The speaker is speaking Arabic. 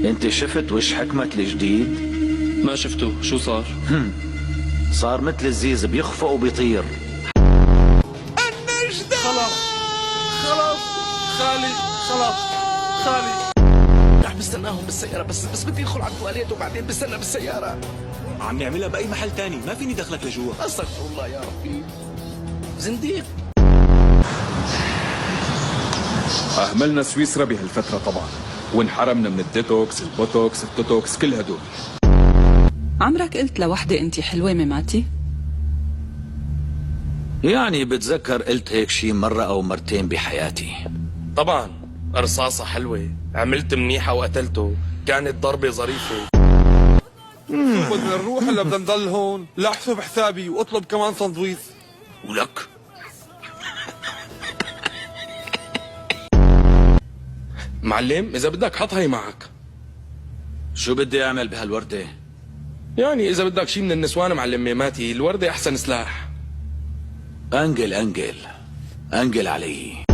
انت شفت وش حكمة الجديد؟ ما شفته، شو صار؟ صار مثل الزيز، بيخفق وبيطير. النجدة. خلاص خالي، خلاص خالي رح بستناهم بالسيارة، بس بدي ادخل على التواليت وبعدين بستنى بالسيارة. عم نعملها بأي محل تاني، ما فيني دخلك لجوا. استغفر الله يا ربي، زنديق. أهملنا سويسرا بهالفترة طبعا، وانحرمنا من الديتوكس، البوتوكس، التوتوكس، كل هدول. عمرك قلت لوحدة انتي حلوة مماتي؟ يعني بتذكر قلت هيك شي مرة أو مرتين بحياتي. طبعا رصاصة حلوة، عملت منيحة وقتلته، كانت ضربة ظريفة. بدنا نروح ولا بدنا نضل هون؟ لا احسب حسابي واطلب كمان سندويش. ولك معلم، إذا بدك حط هي معك. شو بدي أعمل بهالوردة؟ يعني إذا بدك شي من النسوان معلم ميماتي، الوردة أحسن سلاح. أنقل علي.